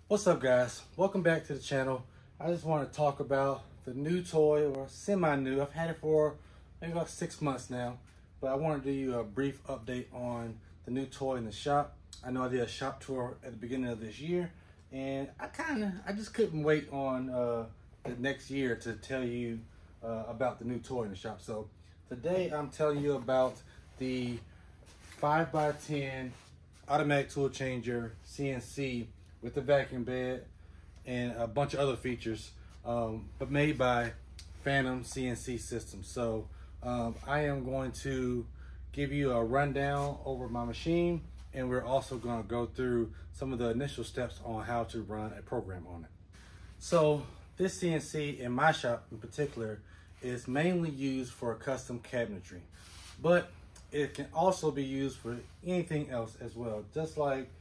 What's up, guys? Welcome back to the channel. I just want to talk about the new toy, or semi-new. I've had it for maybe about 6 months now, but I want to do you a brief update on the new toy in the shop. I know I did a shop tour at the beginning of this year, and I just couldn't wait on the next year to tell you about the new toy in the shop. So today I'm telling you about the 5x10 automatic tool changer CNC with the vacuum bed and a bunch of other features, but made by Phantom CNC Systems. So I am going to give you a rundown over my machine, and we're also going to go through some of the initial steps on how to run a program on it. So this CNC in my shop in particular is mainly used for custom cabinetry, but it can also be used for anything else as well. Just like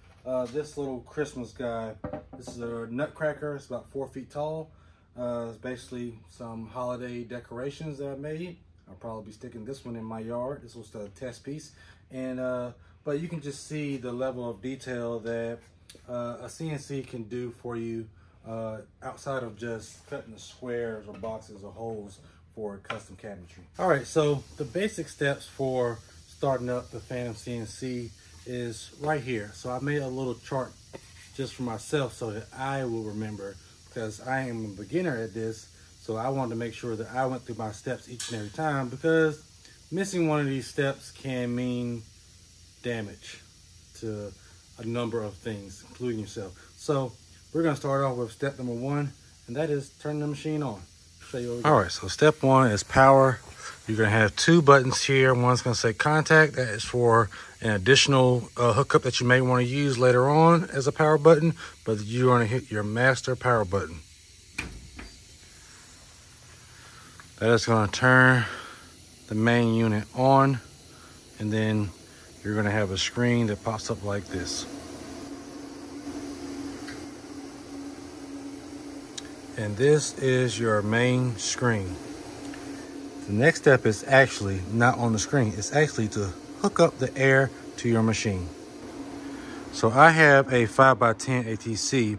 this little Christmas guy. This is a nutcracker. It's about 4 feet tall. It's basically some holiday decorations that I made. I'll probably be sticking this one in my yard. This was the test piece. And but you can just see the level of detail that a CNC can do for you outside of just cutting the squares or boxes or holes for custom cabinetry. All right, so the basic steps for starting up the Phantom CNC is right here. So I made a little chart just for myself so that I will remember, because I am a beginner at this. So I wanted to make sure that I went through my steps each and every time, because missing one of these steps can mean damage to a number of things, including yourself. So we're going to start off with step number 1, and that is turn the machine on. Show you what we got. All right, so step 1 is power. You're going to have 2 buttons here. One's going to say contact. That is for an additional hookup that you may want to use later on as a power button, but you're going to hit your master power button. That is going to turn the main unit on, and then you're going to have a screen that pops up like this. And this is your main screen. The next step is actually not on the screen. It's actually to hook up the air to your machine. So I have a 5x10 ATC,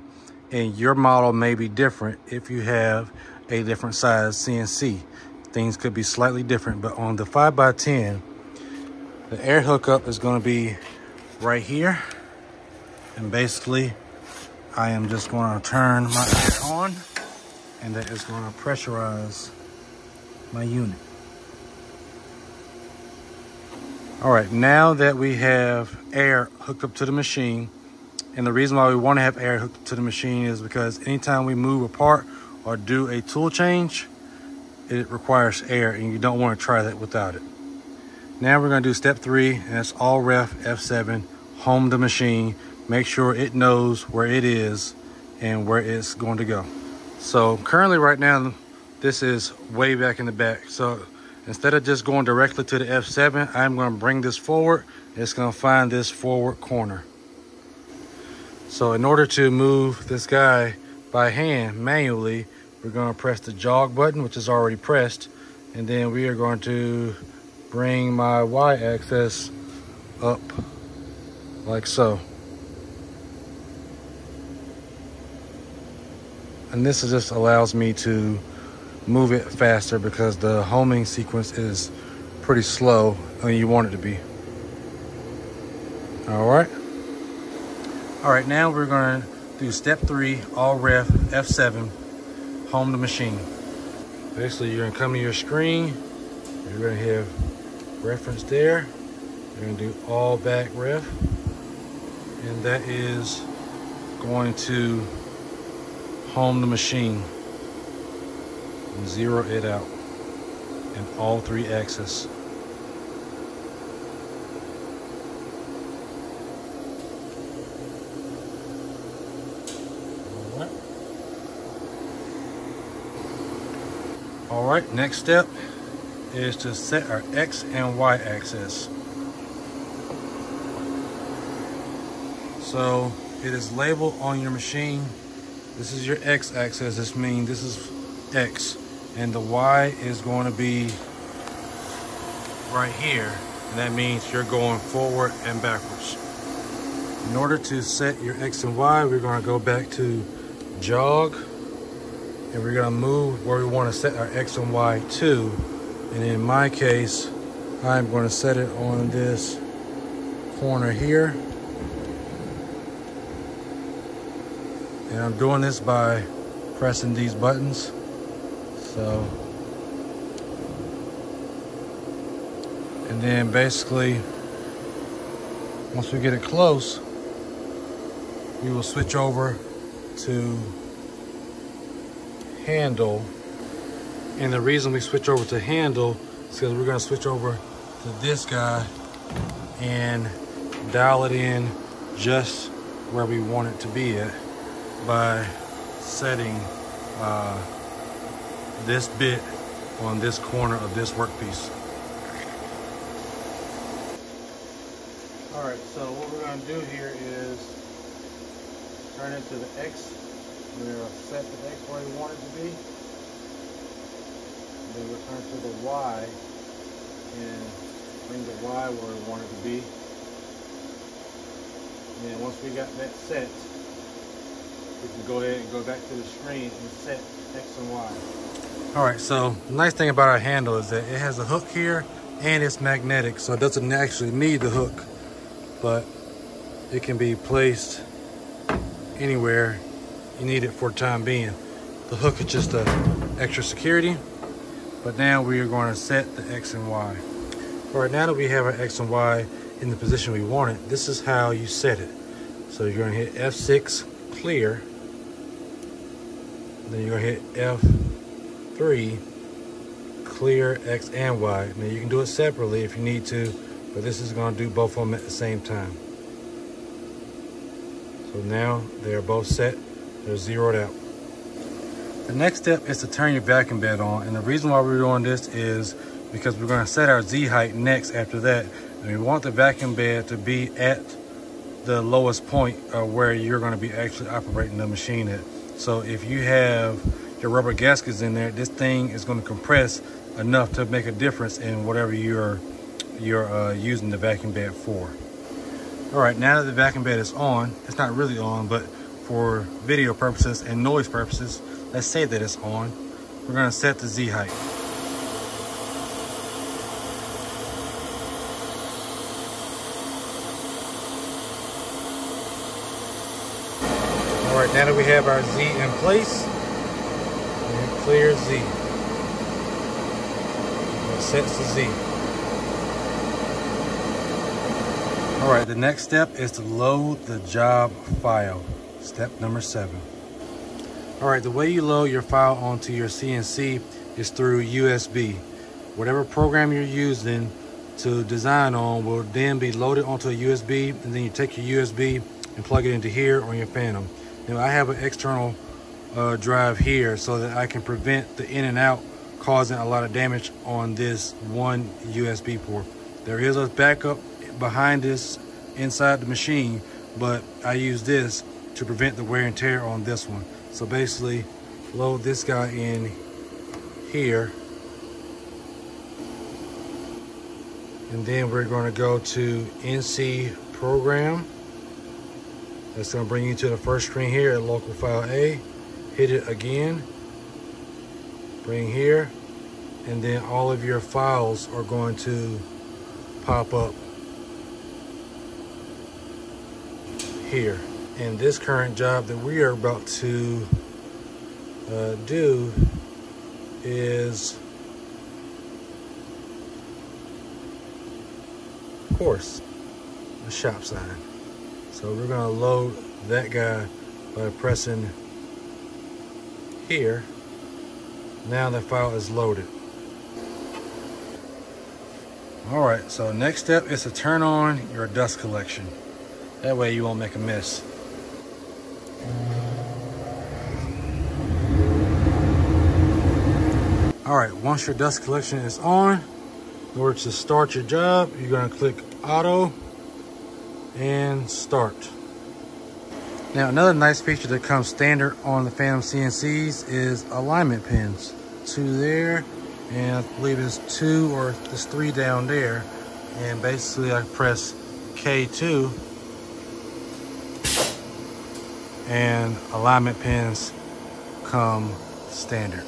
and your model may be different if you have a different size CNC. Things could be slightly different, but on the 5x10, the air hookup is going to be right here. And basically, I am just going to turn my air on, and that is going to pressurize my unit. All right, now that we have air hooked up to the machine, and the reason why we want to have air hooked up to the machine is because anytime we move a part or do a tool change, it requires air, and you don't want to try that without it. Now we're going to do step 3, and that's all ref F7, home the machine, make sure it knows where it is and where it's going to go. So currently right now, this is way back in the back. So instead of just going directly to the F7, I'm going to bring this forward. It's going to find this forward corner. So in order to move this guy by hand manually, we're going to press the jog button, which is already pressed. And then we are going to bring my Y-axis up like so. And this just allows me to move it faster, because the homing sequence is pretty slow and you want it to be. All right, now we're going to do step 3, all ref F7, home the machine. Basically, you're going to come to your screen, you're going to have reference there, you're going to do all back ref, and that is going to home the machine. And zero it out in all 3 axes. All right, next step is to set our X and Y axis. So it is labeled on your machine. This is your X axis. This means this is X. And the Y is going to be right here. And that means you're going forward and backwards. In order to set your X and Y, we're going to go back to jog, and we're going to move where we want to set our X and Y to. And in my case, I'm going to set it on this corner here. And I'm doing this by pressing these buttons. So, and then basically, once we get it close, we will switch over to handle. And the reason we switch over to handle is because we're going to switch over to this guy and dial it in just where we want it to be at by setting this bit on this corner of this workpiece. All right, so what we're going to do here is turn it to the X. We're going to set the X where we want it to be. Then we'll turn to the Y and bring the Y where we want it to be. And then once we got that set, we can go ahead and go back to the screen and set X and Y. All right, so the nice thing about our handle is that it has a hook here and it's magnetic, so it doesn't actually need the hook, but it can be placed anywhere you need it for the time being. The hook is just extra security, but now we are going to set the X and Y. All right, now that we have our X and Y in the position we want it, this is how you set it. So you're going to hit F6 clear, then you're going to hit F3 clear X and Y. Now you can do it separately if you need to, but this is going to do both of them at the same time. So now they are both set, they're zeroed out. The next step is to turn your vacuum bed on, and the reason why we're doing this is because we're going to set our Z height next after that, and we want the vacuum bed to be at the lowest point where you're going to be actually operating the machine at. So if you have your rubber gaskets in there, this thing is going to compress enough to make a difference in whatever you're using the vacuum bed for. All right, now that the vacuum bed is on, it's not really on, but for video purposes and noise purposes, let's say that it's on. We're going to set the Z height. All right, now that we have our Z in place, and clear Z. It sets the Z. All right, the next step is to load the job file. Step number 7. All right, the way you load your file onto your CNC is through USB. Whatever program you're using to design on will then be loaded onto a USB, and then you take your USB and plug it into here on your Phantom. Now I have an external drive here so that I can prevent the in and out causing a lot of damage on this one USB port. There is a backup behind this inside the machine, but I use this to prevent the wear and tear on this one. So basically load this guy in here, and then we're going to go to NC program. That's going to bring you to the first screen here at local file A. Hit it again, bring here, and then all of your files are going to pop up here. And this current job that we are about to do is, of course, the shop side. So we're going to load that guy by pressing here. Now the file is loaded. All right, so next step is to turn on your dust collection. That way you won't make a mess. All right, once your dust collection is on, in order to start your job, you're going to click auto and start. Now another nice feature that comes standard on the Phantom CNCs is alignment pins. 2 there, and I believe it's 2 or it's 3 down there. And basically I press K2 and alignment pins come standard.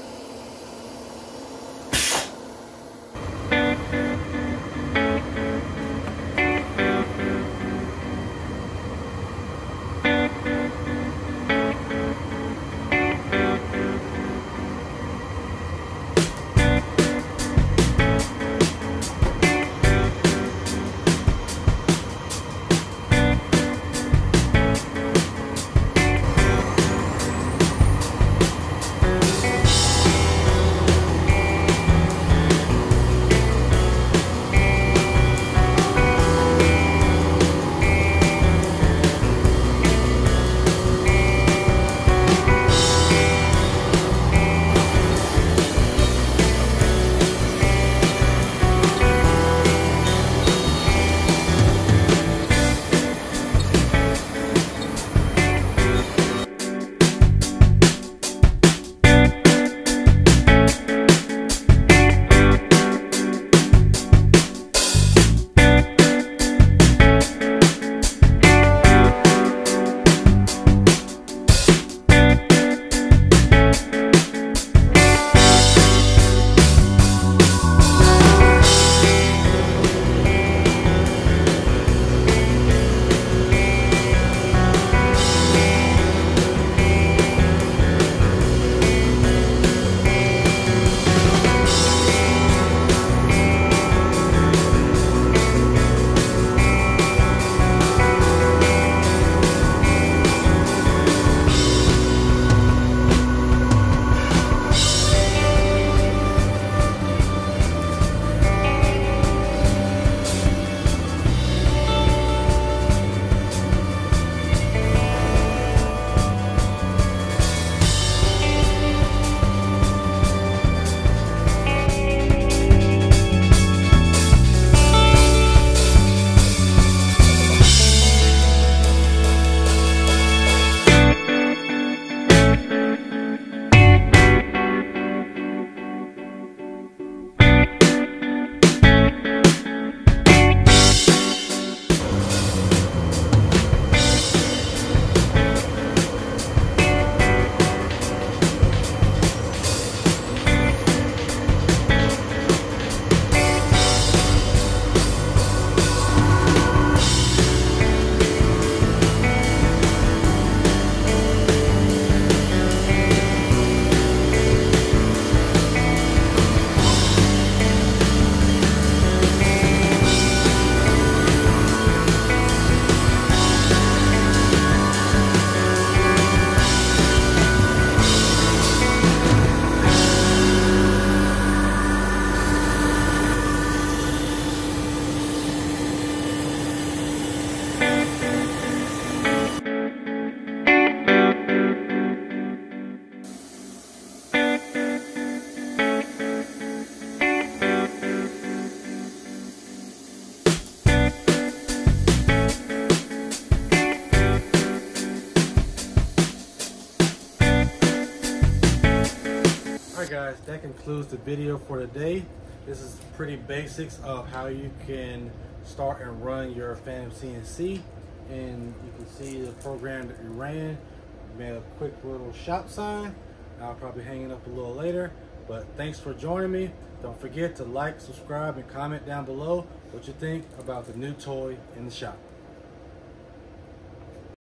Guys, that concludes the video for today. This is pretty basics of how you can start and run your Phantom CNC, and you can see the program that we ran. We made a quick little shop sign. I'll probably hang it up a little later, but thanks for joining me. Don't forget to like, subscribe, and comment down below what you think about the new toy in the shop.